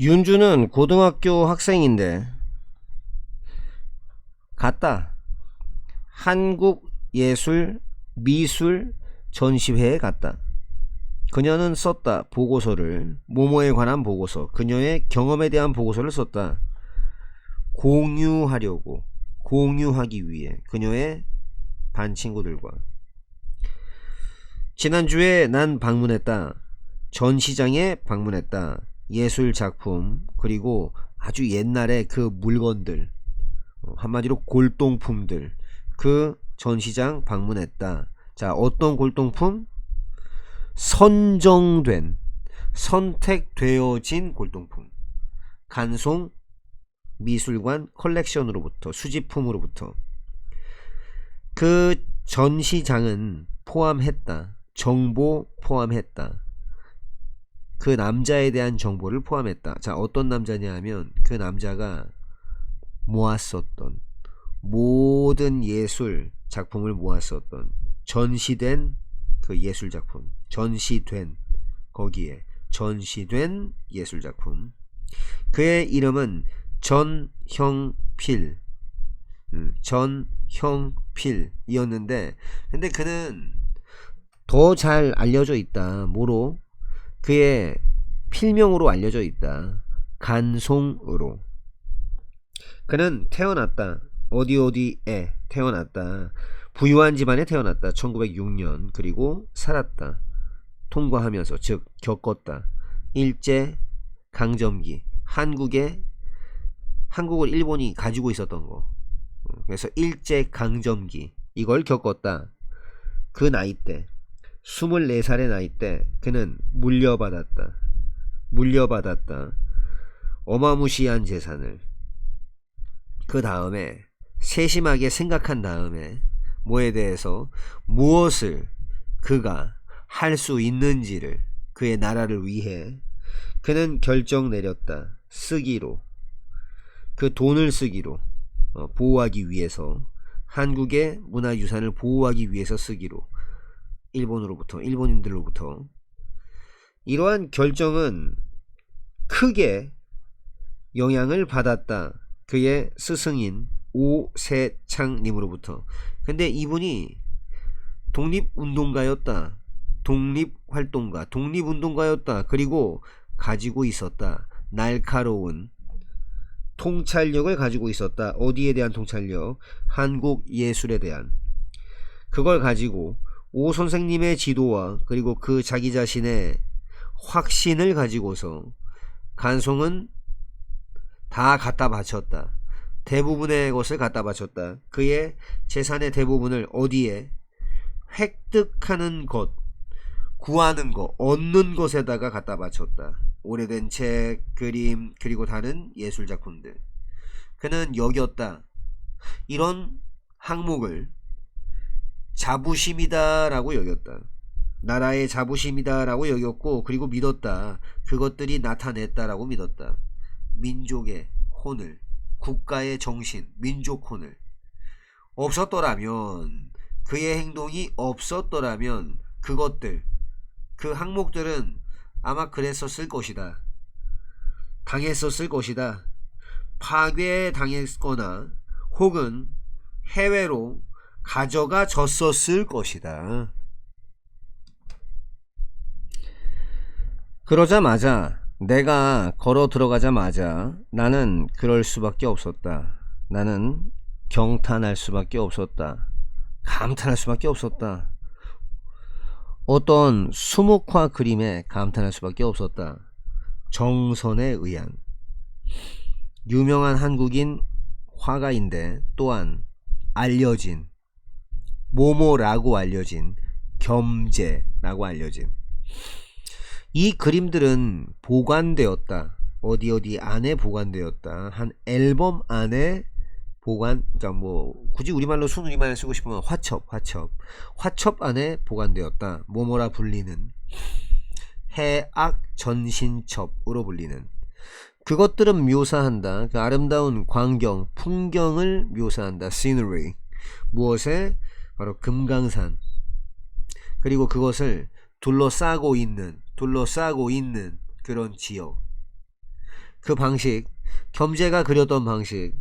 윤주는 고등학교 학생인데 갔다. 한국예술미술전시회에 갔다. 그녀는 썼다. 보고서를, 모모에 관한 보고서, 그녀의 경험에 대한 보고서를 썼다. 공유하기 위해 그녀의 반 친구들과. 지난주에 난 방문했다. 전시장에 방문했다. 예술 작품, 그리고 아주 옛날에 그 물건들, 한마디로 골동품들, 그 전시장 방문했다. 자, 어떤 골동품? 선정된, 선택되어진 골동품. 간송 미술관 컬렉션으로부터, 수집품으로부터. 그 전시장은 포함했다. 정보 포함했다. 그 남자에 대한 정보를 포함했다. 자, 어떤 남자냐 하면 그 남자가 모았었던 모든 예술 작품을 모았었던, 전시된 그 예술 작품, 전시된, 거기에 전시된 예술 작품. 그의 이름은 전형필, 전형필이었는데, 근데 그는 더 잘 알려져 있다. 뭐로? 그의 필명으로 알려져 있다. 간송으로. 그는 태어났다. 어디에 태어났다. 부유한 집안에 태어났다. 1906년. 그리고 살았다. 통과하면서, 즉 겪었다. 일제 강점기. 한국을 일본이 가지고 있었던 거. 그래서 일제 강점기, 이걸 겪었다. 그 나이 때, 24살의 나이 때 그는 물려받았다. 어마무시한 재산을. 그 다음에 세심하게 생각한 다음에 뭐에 대해서, 무엇을 그가 할 수 있는지를, 그의 나라를 위해 그는 결정 내렸다. 쓰기로, 그 돈을 쓰기로, 보호하기 위해서, 한국의 문화유산을 보호하기 위해서 쓰기로, 일본인들로부터. 이러한 결정은 크게 영향을 받았다. 그의 스승인 오세창님으로부터. 근데 이분이 독립운동가였다. 독립운동가였다. 그리고 가지고 있었다. 날카로운 통찰력을 가지고 있었다. 어디에 대한 통찰력? 한국 예술에 대한. 그걸 가지고 오 선생님의 지도와 그리고 그 자기 자신의 확신을 가지고서 간송은 다 갖다 바쳤다. 대부분의 것을 갖다 바쳤다. 그의 재산의 대부분을 어디에? 획득하는 것, 구하는 것, 얻는 것에다가 갖다 바쳤다. 오래된 책, 그림, 그리고 다른 예술 작품들. 그는 여겼다. 이런 항목을 자부심이다라고 여겼다. 나라의 자부심이다라고 여겼고, 그리고 믿었다. 그것들이 나타냈다라고 믿었다. 민족의 혼을, 국가의 정신, 민족 혼을. 없었더라면, 그의 행동이 없었더라면 그것들, 그 항목들은 아마 그랬었을 것이다. 당했었을 것이다. 파괴당했거나 혹은 해외로 가져가 졌었을 것이다. 그러자마자, 내가 걸어 들어가자마자 나는 그럴 수밖에 없었다. 나는 경탄할 수밖에 없었다. 감탄할 수밖에 없었다. 어떤 수묵화 그림에 감탄할 수밖에 없었다. 정선에 의한. 유명한 한국인 화가인데, 또한 알려진, 모모라고 알려진, 겸재라고 알려진. 이 그림들은 보관되었다. 어디 안에 보관되었다. 한 앨범 안에 보관, 그러니까 뭐 굳이 우리말로 순우리말 쓰고 싶으면 화첩 안에 보관되었다. 뭐뭐라 불리는, 해악 전신첩으로 불리는. 그것들은 묘사한다. 그 아름다운 광경, 풍경을 묘사한다. scenery. 무엇에? 바로 금강산. 그리고 그것을 둘러싸고 있는 그런 지역. 그 방식, 겸재가 그렸던 방식,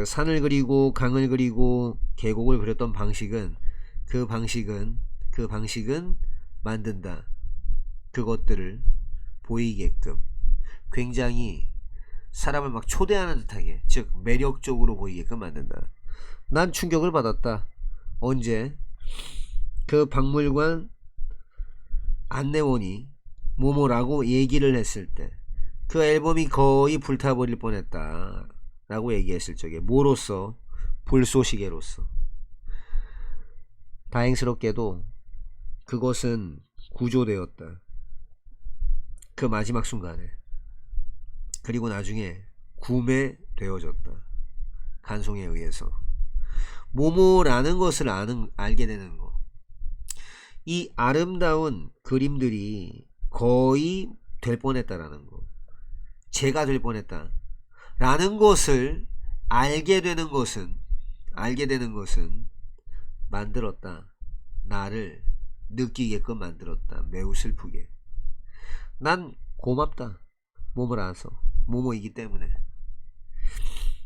산을 그리고 강을 그리고 계곡을 그렸던 방식은 그 방식은 만든다. 그것들을 보이게끔 굉장히 사람을 막 초대하는 듯하게, 즉 매력적으로 보이게끔 만든다. 난 충격을 받았다. 언제? 그 박물관 안내원이 뭐뭐라고 얘기를 했을 때, 그 앨범이 거의 불타버릴 뻔했다 라고 얘기했을 적에, 뭐로써? 불쏘시개로서. 다행스럽게도 그것은 구조되었다. 그 마지막 순간에. 그리고 나중에 구매되어졌다. 간송에 의해서. 모모라는 것을 알게 되는 거. 이 아름다운 그림들이 거의 될 뻔했다라는 거. 제가 될 뻔했다 라는 것을 알게 되는 것은 만들었다. 나를 느끼게끔 만들었다. 매우 슬프게. 난 고맙다. 모모라서. 모모이기 때문에.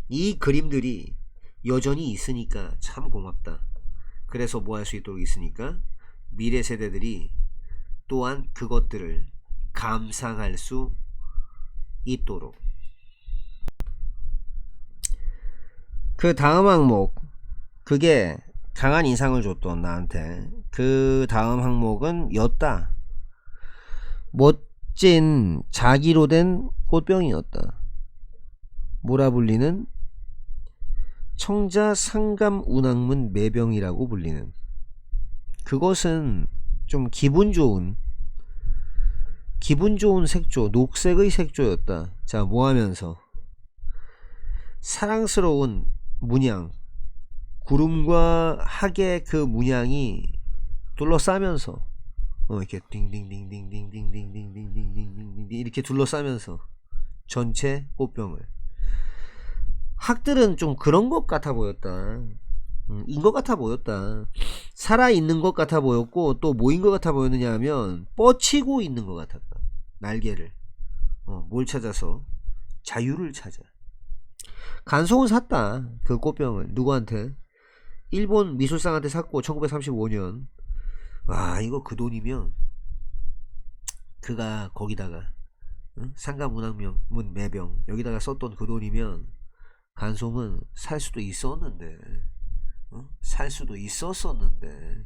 이 그림들이 여전히 있으니까 참 고맙다. 그래서 뭐 할 수 있도록 있으니까 미래 세대들이 또한 그것들을 감상할 수 있도록. 그 다음 항목, 그게 강한 인상을 줬던 나한테. 그 다음 항목은 였다. 멋진 자기로 된 꽃병이었다. 뭐라 불리는? 청자 상감 운항문 매병이라고 불리는. 그것은 좀 기분 좋은 색조, 녹색의 색조였다. 자, 뭐 하면서? 사랑스러운 문양, 구름과 학의 그 문양이 둘러싸면서, 이렇게 띵띵띵띵띵띵띵띵띵띵띵띵 이렇게 둘러싸면서 전체 꽃병을. 학들은 좀 그런 것 같아 보였다. 인 것 같아 보였다. 살아있는 것 같아 보였고, 또 뭐인 것 같아 보였느냐 하면 뻗치고 있는 것 같았다. 날개를. 뭘 찾아서? 자유를 찾아. 간송은 샀다. 그 꽃병을. 누구한테? 일본 미술상한테 샀고, 1935년. 와, 이거 그 돈이면 그가 거기다가 상가문학문 매병 여기다가 썼던 그 돈이면 간송은 살 수도 있었는데, 살 수도 있었었는데.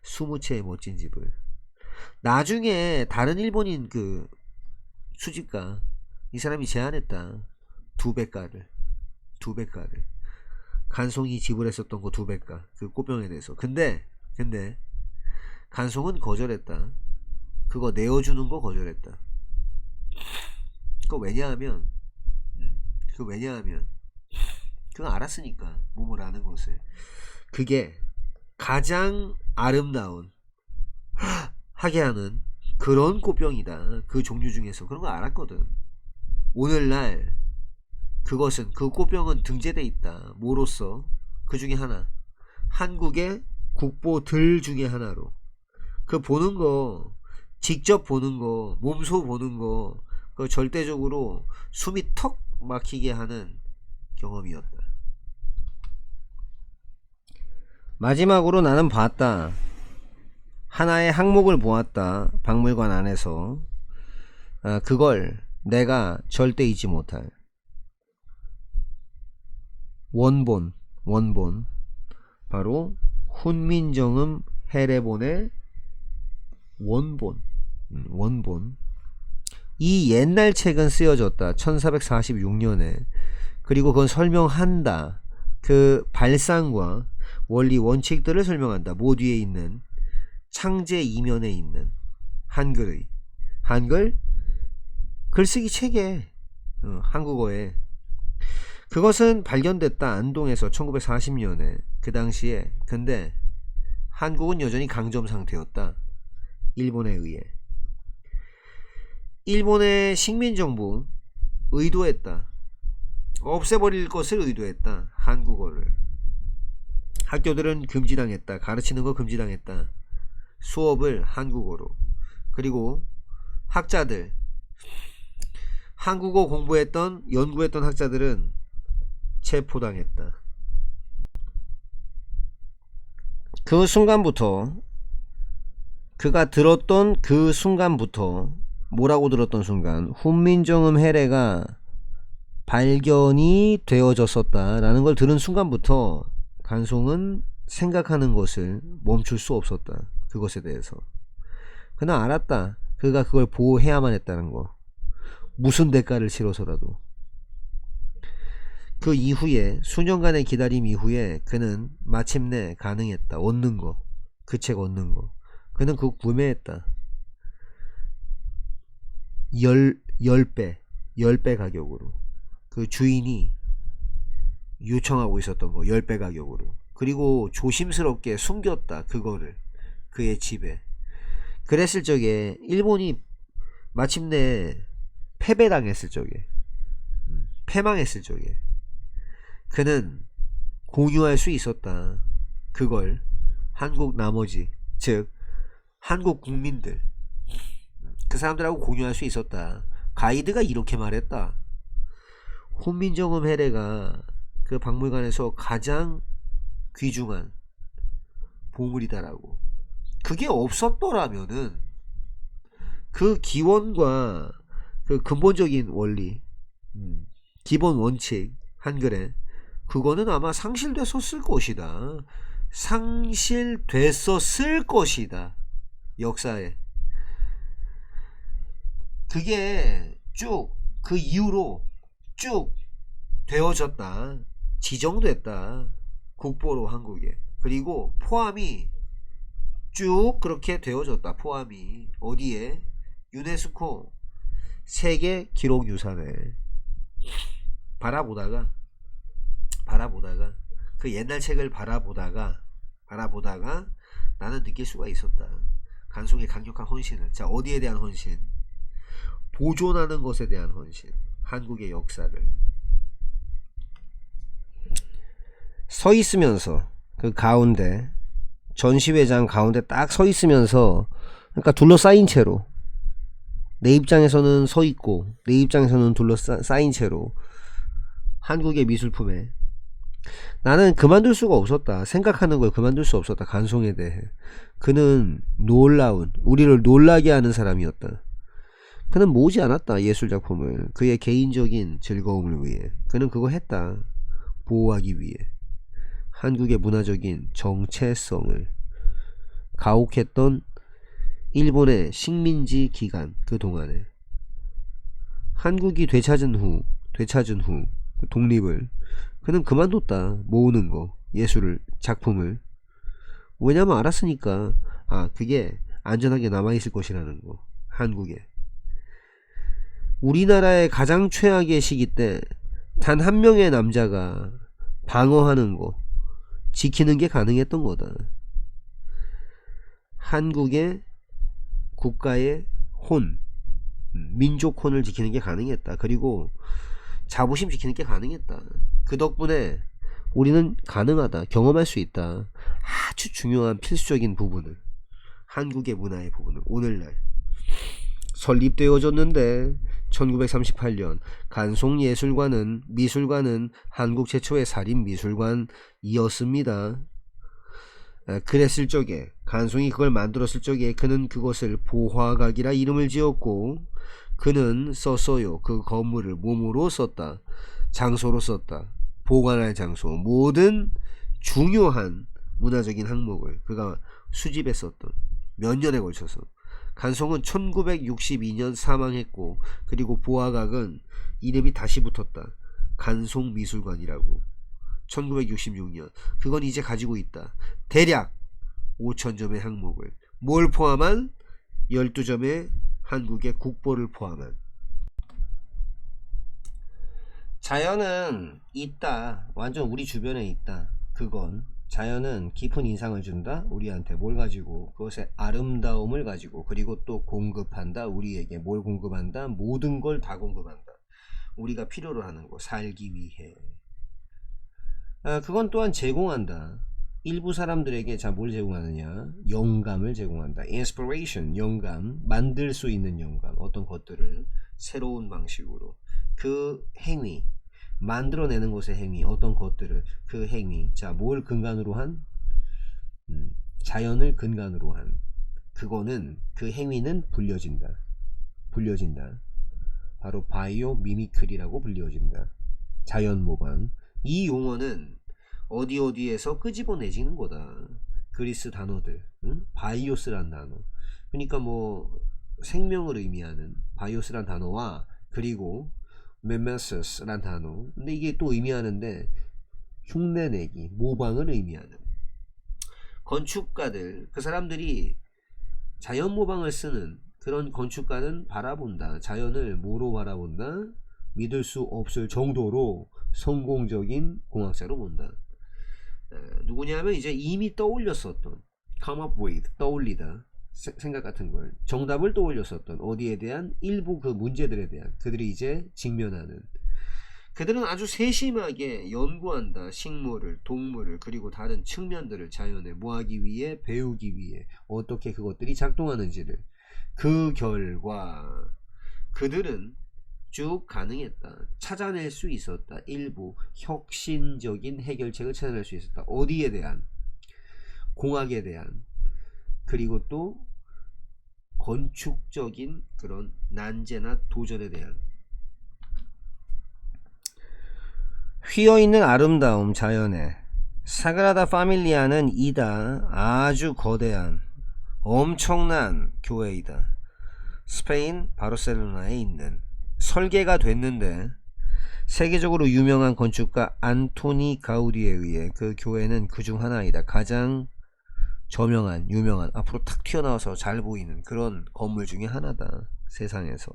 20채의 멋진 집을. 나중에 다른 일본인 그 수집가, 이 사람이 제안했다. 2배가를. 간송이 지불했었던 거 2배가. 그 꽃병에 대해서. 근데 간송은 거절했다. 그거 내어주는 거 거절했다. 그거 왜냐하면 그거 알았으니까, 뭐뭐라는 것을. 그게 가장 아름다운 하게 하는 그런 꽃병이다. 그 종류 중에서. 그런 거 알았거든. 오늘날 그것은, 그 꽃병은 등재돼 있다. 뭐로써? 그 중에 하나, 한국의 국보들 중에 하나로. 그 보는 거, 직접 보는 거, 몸소 보는 거, 그 절대적으로 숨이 턱 막히게 하는 경험이었다. 마지막으로 나는 봤다. 하나의 항목을 보았다. 박물관 안에서. 그걸 내가 절대 잊지 못할 원본. 바로 훈민정음 해례본의 원본. 이 옛날 책은 쓰여졌다. 1446년에. 그리고 그건 설명한다. 그 발상과 원리 원칙들을 설명한다. 모두에 있는 창제 이면에 있는 한글 글쓰기 책에, 한국어에. 그것은 발견됐다. 안동에서 1940년에. 그 당시에. 근데 한국은 여전히 강점 상태였다. 일본에 의해. 일본의 식민정부 의도했다. 없애버릴 것을 의도했다. 한국어를. 학교들은 금지당했다. 가르치는 거 금지당했다. 수업을 한국어로. 그리고 한국어 공부했던 연구했던 학자들은 체포당했다. 그 순간부터 그가 들었던 그 순간부터 뭐라고 들었던 순간 훈민정음 해례가 발견이 되어졌었다라는 걸 들은 순간부터 간송은 생각하는 것을 멈출 수 없었다. 그것에 대해서. 그는 알았다. 그가 그걸 보호해야만 했다는 거. 무슨 대가를 치러서라도. 그 이후에 수년간의 기다림 이후에 그는 마침내 가능했다. 얻는 거. 그 책 얻는 거. 그는 그거 구매했다. 10배 가격으로. 그 주인이 요청하고 있었던 거 10배 가격으로. 그리고 조심스럽게 숨겼다. 그거를 그의 집에. 그랬을 적에 일본이 마침내 패배당했을 적에, 패망했을 적에 그는 공유할 수 있었다. 그걸 한국 나머지, 즉 한국 국민들, 그 사람들하고 공유할 수 있었다. 가이드가 이렇게 말했다. 훈민정음 해례가 그 박물관에서 가장 귀중한 보물이다라고. 그게 없었더라면은 그 기원과 그 근본적인 원리, 기본 원칙 한글에 그거는 아마 상실됐었을 것이다. 상실됐었을 것이다. 역사에. 그게 쭉 그 이후로 쭉 되어졌다. 지정됐다. 국보로 한국에. 그리고 포함이 쭉 그렇게 되어졌다. 포함이 어디에? 유네스코 세계 기록유산에. 바라보다가 그 옛날 책을 바라보다가 나는 느낄 수가 있었다. 간송의 강력한 헌신을. 자, 어디에 대한 헌신? 보존하는 것에 대한 헌신. 한국의 역사를. 서 있으면서 그 가운데, 전시회장 가운데 딱 서 있으면서, 그러니까 둘러싸인 채로, 내 입장에서는 서 있고 내 입장에서는 둘러싸인 채로 한국의 미술품에 나는 그만둘 수가 없었다. 생각하는 걸 그만둘 수 없었다. 간송에 대해. 그는 놀라운, 우리를 놀라게 하는 사람이었다. 그는 모으지 않았다. 예술작품을 그의 개인적인 즐거움을 위해. 그는 그거 했다. 보호하기 위해. 한국의 문화적인 정체성을 가혹했던 일본의 식민지 기간, 그 동안에 한국이 되찾은 후 독립을 그는 그만뒀다. 모으는 거, 예술을, 작품을. 왜냐면 알았으니까. 그게 안전하게 남아있을 것이라는 거. 한국에. 우리나라의 가장 최악의 시기 때 단 한 명의 남자가 방어하는 거, 지키는 게 가능했던 거다. 한국의 국가의 혼, 민족 혼을 지키는 게 가능했다. 그리고 자부심 지키는 게 가능했다. 그 덕분에 우리는 가능하다. 경험할 수 있다. 아주 중요한 필수적인 부분을, 한국의 문화의 부분을 오늘날 설립되어졌는데 1938년 미술관은 한국 최초의 살인미술관이었습니다. 그랬을 적에, 간송이 그걸 만들었을 적에 그는 그것을 보화각이라 이름을 지었고, 그는 썼어요. 그 건물을 몸으로 썼다. 장소로 썼다. 보관할 장소, 모든 중요한 문화적인 항목을 그가 수집했었던, 몇 년에 걸쳐서. 간송은 1962년 사망했고, 그리고 보화각은 이름이 다시 붙었다. 간송미술관이라고. 1966년. 그건 이제 가지고 있다. 대략 5,000점의 항목을, 뭘 포함한? 12점의 한국의 국보를 포함한. 자연은 있다. 완전 우리 주변에 있다. 그건 자연은 깊은 인상을 준다. 우리한테 뭘 가지고? 그것의 아름다움을 가지고. 그리고 또 공급한다. 우리에게 뭘 공급한다? 모든 걸 다 공급한다. 우리가 필요로 하는 거, 살기 위해. 그건 또한 제공한다. 일부 사람들에게 자 뭘 제공하느냐, 영감을 제공한다. inspiration, 영감, 만들 수 있는 영감, 어떤 것들을 새로운 방식으로 그 행위, 만들어내는 것의 행위, 어떤 것들을 그 행위, 자 뭘 근간으로 한, 자연을 근간으로 한, 그거는 그 행위는 불려진다. 바로 바이오 미미크리라고 불려진다. 자연 모방. 이 용어는 어디에서 끄집어내지는 거다. 그리스 단어들, 응? 바이오스란 단어. 그러니까 뭐 생명을 의미하는 바이오스란 단어와 그리고 메메서스란 단어. 근데 이게 또 의미하는데 흉내내기, 모방을 의미하는. 건축가들, 그 사람들이 자연 모방을 쓰는 그런 건축가는 바라본다. 자연을 뭐로 바라본다? 믿을 수 없을 정도로 성공적인 공학자로 본다. 누구냐면 이제 이미 떠올렸었던 come up with, 떠올리다, 생각 같은 걸, 정답을 떠올렸었던 어디에 대한 일부 그 문제들에 대한 그들이 이제 직면하는, 그들은 아주 세심하게 연구한다. 식물을, 동물을, 그리고 다른 측면들을 자연에 뭐하기 위해, 배우기 위해 어떻게 그것들이 작동하는지를. 그 결과 그들은 쭉 가능했다. 찾아낼 수 있었다. 일부 혁신적인 해결책을 찾아낼 수 있었다. 어디에 대한? 공학에 대한, 그리고 또 건축적인 그런 난제나 도전에 대한. 휘어있는 아름다움 자연에 사그라다 파밀리아는 이다. 아주 거대한 엄청난 교회이다. 스페인 바르셀로나에 있는. 설계가 됐는데 세계적으로 유명한 건축가 안토니 가우디에 의해 그 교회는 그중 하나이다. 가장 저명한, 유명한, 앞으로 탁 튀어나와서 잘 보이는 그런 건물 중에 하나다. 세상에서.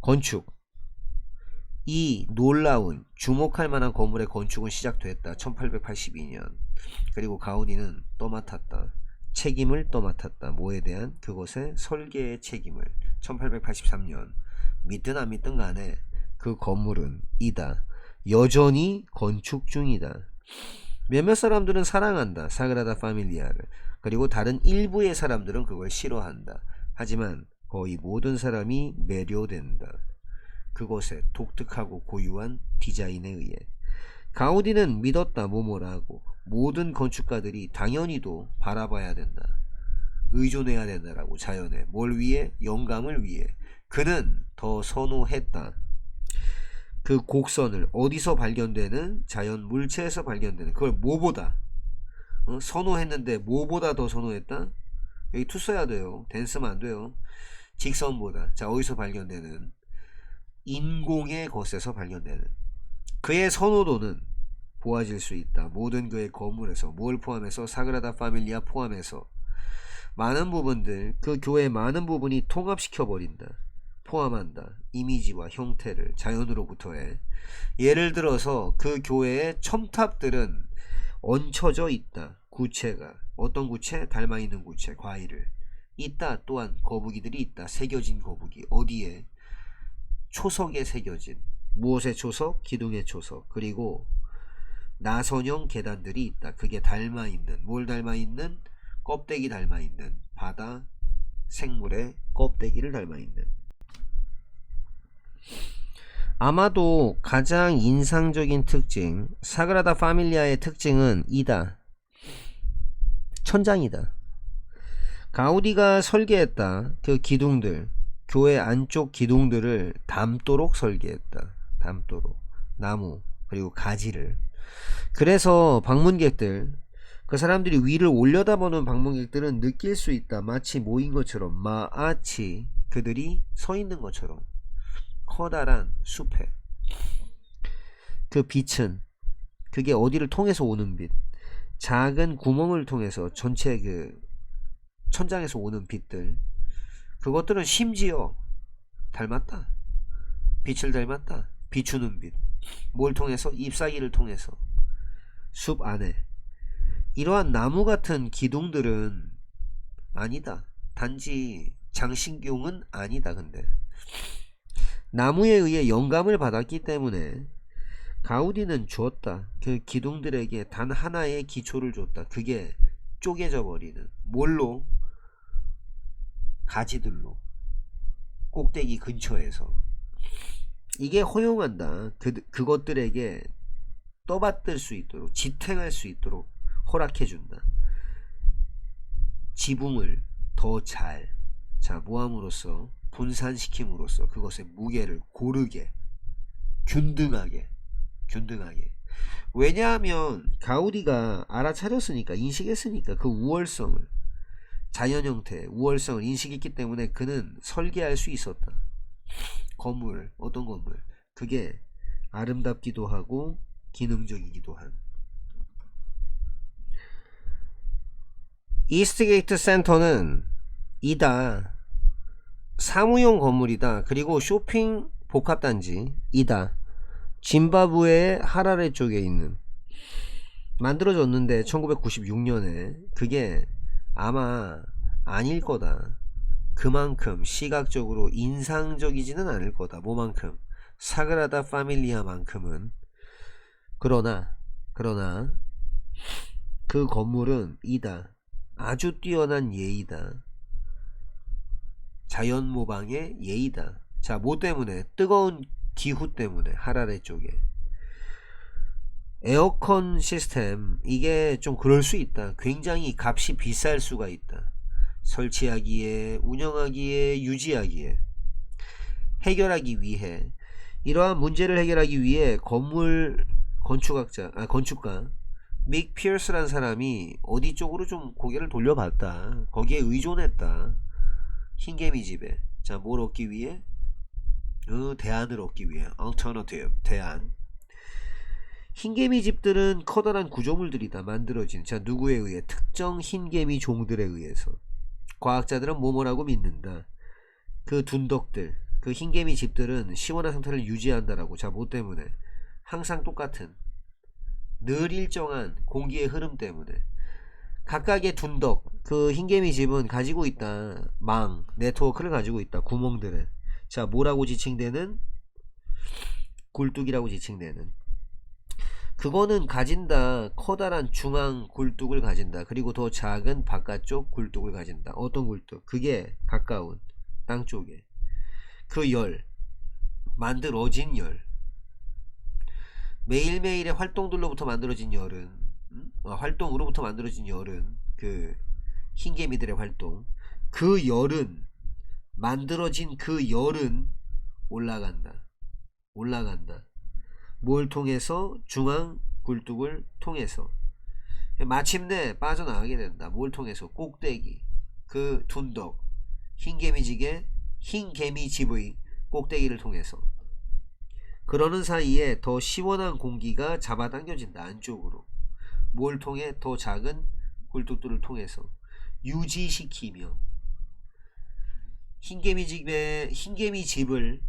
건축, 이 놀라운 주목할 만한 건물의 건축은 시작됐다. 1882년. 그리고 가우디는 떠맡았다. 책임을 떠맡았다. 뭐에 대한? 그것의 설계의 책임을. 1883년. 믿든 안 믿든 간에 그 건물은 이다. 여전히 건축 중이다. 몇몇 사람들은 사랑한다. 사그라다 파밀리아를. 그리고 다른 일부의 사람들은 그걸 싫어한다. 하지만 거의 모든 사람이 매료된다. 그것의 독특하고 고유한 디자인에 의해. 가우디는 믿었다. 뭐뭐라고. 모든 건축가들이 당연히도 바라봐야 된다. 의존해야 된다라고. 자연에. 뭘 위해? 영감을 위해. 그는 더 선호했다. 그 곡선을 어디서 발견되는? 자연 물체에서 발견되는. 그걸 뭐보다 선호했는데 뭐보다 더 선호했다? 여기 투 써야 돼요. 댄 쓰면 안 돼요. 직선보다. 자, 어디서 발견되는? 인공의 것에서 발견되는. 그의 선호도는 보아질 수 있다. 모든 그의 건물에서. 뭘 포함해서? 사그라다 파밀리아 포함해서 많은 부분들, 그 교회의 많은 부분이 통합시켜버린다. 포함한다. 이미지와 형태를 자연으로부터의. 예를 들어서 그 교회의 첨탑들은 얹혀져 있다. 구체가. 어떤 구체? 닮아있는 구체, 과일을 있다. 또한 거북이들이 있다. 새겨진 거북이. 어디에? 초석에 새겨진. 무엇의 초석? 기둥의 초석. 그리고 나선형 계단들이 있다. 그게 닮아있는. 뭘 닮아있는? 껍데기 닮아있는. 바다 생물의 껍데기를 닮아있는. 아마도 가장 인상적인 특징, 사그라다 파밀리아의 특징은 이다. 천장이다. 가우디가 설계했다. 그 기둥들, 교회 안쪽 기둥들을 담도록 설계했다. 담도록. 나무 그리고 가지를. 그래서 방문객들, 그 사람들이 위를 올려다보는 방문객들은 느낄 수 있다. 마치 모인 것처럼, 마치 그들이 서 있는 것처럼. 커다란 숲에. 그 빛은, 그게 어디를 통해서 오는 빛? 작은 구멍을 통해서 전체 그 천장에서 오는 빛들, 그것들은 심지어 닮았다. 빛을 닮았다. 비추는 빛. 뭘 통해서? 잎사귀를 통해서. 숲 안에. 이러한 나무 같은 기둥들은 아니다. 단지 장식용은 아니다. 근데 나무에 의해 영감을 받았기 때문에 가우디는 주었다. 그 기둥들에게 단 하나의 기초를 줬다. 그게 쪼개져 버리는 뭘로? 가지들로, 꼭대기 근처에서. 이게 허용한다. 그것들에게 떠받들 수 있도록, 지탱할 수 있도록 허락해준다. 지붕을 더 잘, 자, 모함으로써, 분산시킴으로써 그것의 무게를 고르게, 균등하게. 왜냐하면 가우디가 알아차렸으니까, 인식했으니까, 그 우월성을, 자연 형태의 우월성을 인식했기 때문에 그는 설계할 수 있었다. 건물, 어떤 건물, 그게 아름답기도 하고 기능적이기도 한. 이스트게이트 센터는 이다. 사무용 건물이다. 그리고 쇼핑 복합단지 이다. 짐바브웨의 하라레 쪽에 있는, 만들어졌는데 1996년에. 그게 아마 아닐 거다. 그만큼 시각적으로 인상적이지는 않을 거다. 뭐만큼? 사그라다 파밀리아만큼은. 그러나 그 건물은 이다. 아주 뛰어난 예의다. 자연 모방의 예의다. 자, 뭐 때문에? 뜨거운 기후 때문에. 하라레 쪽에 에어컨 시스템, 이게 좀 그럴 수 있다. 굉장히 값이 비쌀 수가 있다. 설치하기에, 운영하기에, 유지하기에. 해결하기 위해, 이러한 문제를 해결하기 위해 건물 건축가 믹 피어스라는 사람이 어디 쪽으로 좀 고개를 돌려봤다. 거기에 의존했다. 흰개미 집에. 자, 뭘 얻기 위해? 대안을 얻기 위해. alternative, 대안. 흰개미 집들은 커다란 구조물들이다. 만들어진, 자, 누구에 의해? 특정 흰개미 종들에 의해서. 과학자들은 뭐뭐라고 믿는다. 그 둔덕들, 그 흰개미 집들은 시원한 상태를 유지한다라고. 자, 뭐 때문에? 항상 똑같은, 늘 일정한 공기의 흐름 때문에. 각각의 둔덕, 그 흰개미 집은 가지고 있다. 네트워크를 가지고 있다. 구멍들을. 자, 뭐라고 지칭되는? 굴뚝이라고 지칭되는. 그거는 가진다. 커다란 중앙 굴뚝을 가진다. 그리고 더 작은 바깥쪽 굴뚝을 가진다. 어떤 굴뚝? 그게 가까운 땅 쪽에. 그 열, 만들어진 열, 매일매일의 활동들로부터 만들어진 열은, 활동으로부터 만들어진 열은, 그 흰개미들의 활동, 그 열은, 만들어진 그 열은 올라간다. 뭘 통해서? 중앙 굴뚝을 통해서. 마침내 빠져나가게 된다. 뭘 통해서? 꼭대기, 그 둔덕, 흰개미집의 꼭대기를 통해서. 그러는 사이에 더 시원한 공기가 잡아당겨진다. 안쪽으로. 뭘 통해? 더 작은 굴뚝들을 통해서 유지시키며. 흰개미집을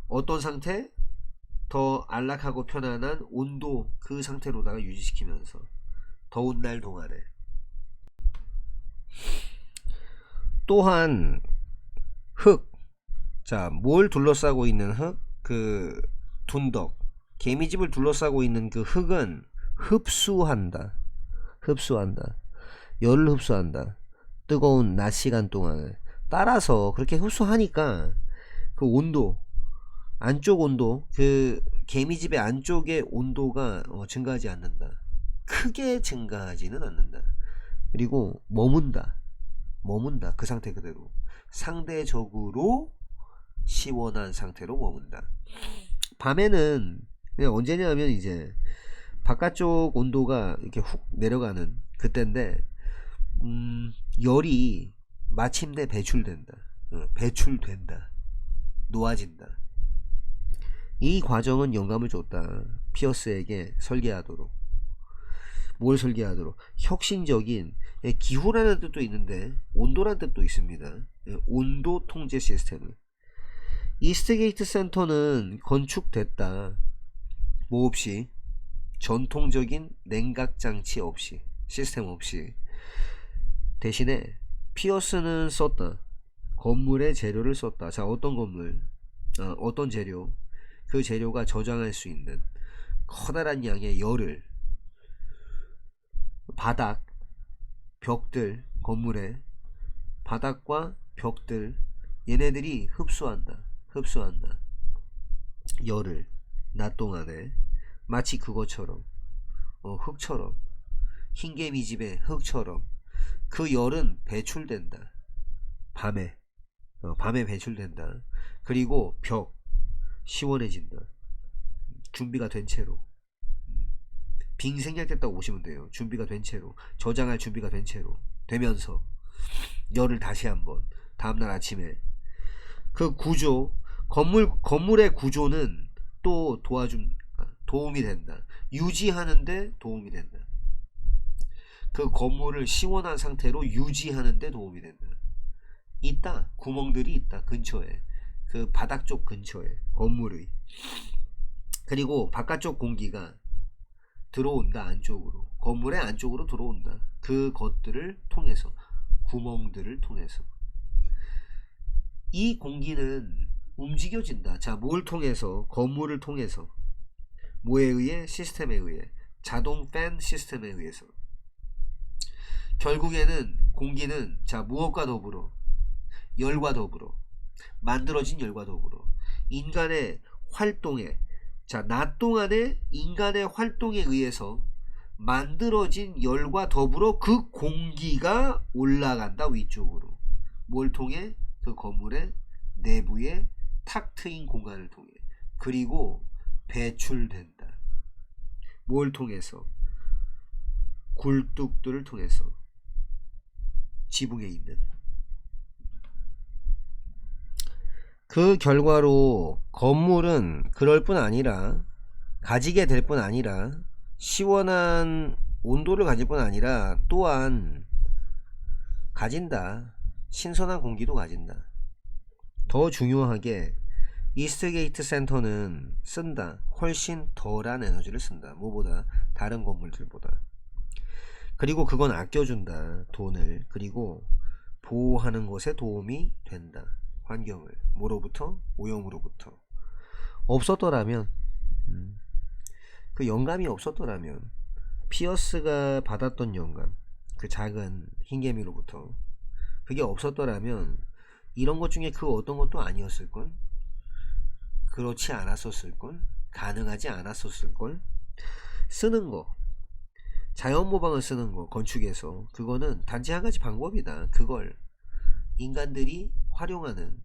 어떤 상태? 더 안락하고 편안한 온도, 그 상태로다가 유지시키면서 더운 날 동안에. 또한 흙, 자, 뭘 둘러싸고 있는 흙? 그 둔덕, 개미집을 둘러싸고 있는 그 흙은 흡수한다. 열을 흡수한다. 뜨거운 낮 시간 동안에. 따라서 그렇게 흡수하니까 그 온도, 안쪽 온도, 그 개미집의 안쪽의 온도가 증가하지 않는다. 크게 증가하지는 않는다. 그리고 머문다. 그 상태 그대로. 상대적으로 시원한 상태로 머문다. 밤에는 그냥 언제냐면 이제 바깥쪽 온도가 이렇게 훅 내려가는 그때인데, 열이 마침내 배출된다. 놓아진다. 이 과정은 영감을 줬다. 피어스에게 설계하도록. 뭘 설계하도록? 혁신적인, 기후라는 뜻도 있는데 온도라는 뜻도 있습니다. 온도 통제 시스템을. 이스트게이트 센터는 건축됐다. 뭐 없이? 전통적인 냉각장치 없이, 시스템 없이. 대신에 피어스는 썼다. 건물의 재료를 썼다. 자, 어떤 건물? 어떤 재료? 그 재료가 저장할 수 있는 커다란 양의 열을 바닥, 벽들, 건물의 바닥과 벽들 얘네들이 흡수한다. 열을 낮 동안에 마치 그것처럼 흙처럼 흰개미집의 흙처럼 그 열은 배출된다. 밤에 배출된다. 그리고 벽 시원해진다. 준비가 된 채로 빙 생략됐다고 보시면 돼요. 준비가 된 채로 저장할 준비가 된 채로 되면서 열을 다시 한번 다음날 아침에 그 구조 건물의 구조는 또 도움이 된다. 유지하는데 도움이 된다. 그 건물을 시원한 상태로 유지하는데 도움이 된다. 있다. 구멍들이 있다. 근처에 그 바닥 쪽 근처에 건물의 그리고 바깥쪽 공기가 들어온다. 안쪽으로 건물의 안쪽으로 들어온다. 그것들을 통해서 구멍들을 통해서 이 공기는 움직여진다. 자, 뭘 통해서? 건물을 통해서. 뭐에 의해? 시스템에 의해. 자동 팬 시스템에 의해서. 결국에는 공기는 자, 무엇과 더불어? 열과 더불어. 만들어진 열과 더불어. 인간의 활동에 자, 낮 동안에 인간의 활동에 의해서 만들어진 열과 더불어 그 공기가 올라간다. 위쪽으로. 뭘 통해? 그 건물의 내부에 탁 트인 공간을 통해. 그리고 배출된다. 뭘 통해서? 굴뚝들을 통해서. 지붕에 있는. 그 결과로 건물은 그럴 뿐 아니라 가지게 될 뿐 아니라 시원한 온도를 가질 뿐 아니라 또한 가진다. 신선한 공기도 가진다. 더 중요하게 이스트게이트 센터는 쓴다. 훨씬 덜한 에너지를 쓴다. 뭐보다? 다른 건물들보다. 그리고 그건 아껴준다. 돈을. 그리고 보호하는 것에 도움이 된다. 환경을. 뭐로부터? 오염으로부터. 없었더라면 그 영감이 없었더라면 피어스가 받았던 영감 그 작은 흰개미로부터 그게 없었더라면 이런 것 중에 그 어떤 것도 아니었을걸? 그렇지 않았었을걸? 가능하지 않았었을걸? 쓰는 거 자연모방을 쓰는 거 건축에서 그거는 단지 한 가지 방법이다. 그걸 인간들이 활용하는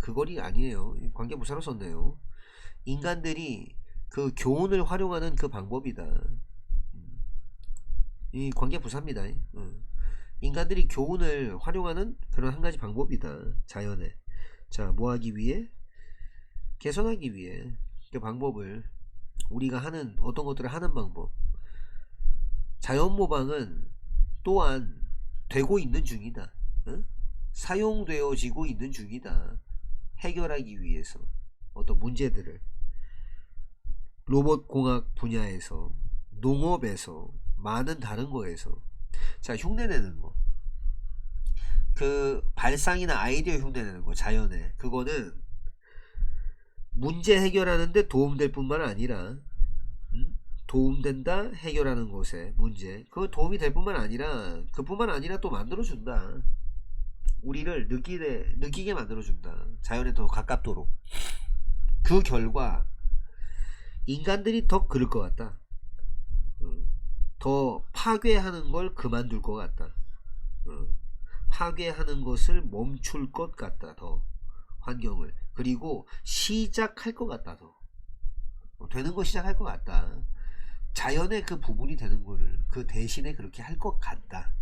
그걸이 아니에요. 관계부사로 썼네요. 인간들이 그 교훈을 활용하는 그 방법이다. 이 관계부사입니다. 인간들이 교훈을 활용하는 그런 한 가지 방법이다. 자연에. 자, 뭐 하기 위해? 개선하기 위해. 그 방법을 우리가 하는 어떤 것들을 하는 방법. 자연모방은 또한 되고 있는 중이다. 사용되어지고 있는 중이다. 해결하기 위해서 어떤 문제들을 로봇공학 분야에서 농업에서 많은 다른 거에서 자 흉내내는 거 그 발상이나 아이디어 흉내내는 거 자연에 그거는 문제 해결하는데 도움될 뿐만 아니라 도움된다 해결하는 것에 문제 그거 도움이 될 뿐만 아니라 그뿐만 아니라 또 만들어준다. 우리를 느끼게 만들어준다. 자연에 더 가깝도록. 그 결과 인간들이 더 그럴 것 같다. 더 파괴하는 걸 그만둘 것 같다. 파괴하는 것을 멈출 것 같다. 더 환경을. 그리고 시작할 것 같다. 더 되는 거 시작할 것 같다. 자연의 그 부분이 되는 거를 그 대신에 그렇게 할 것 같다.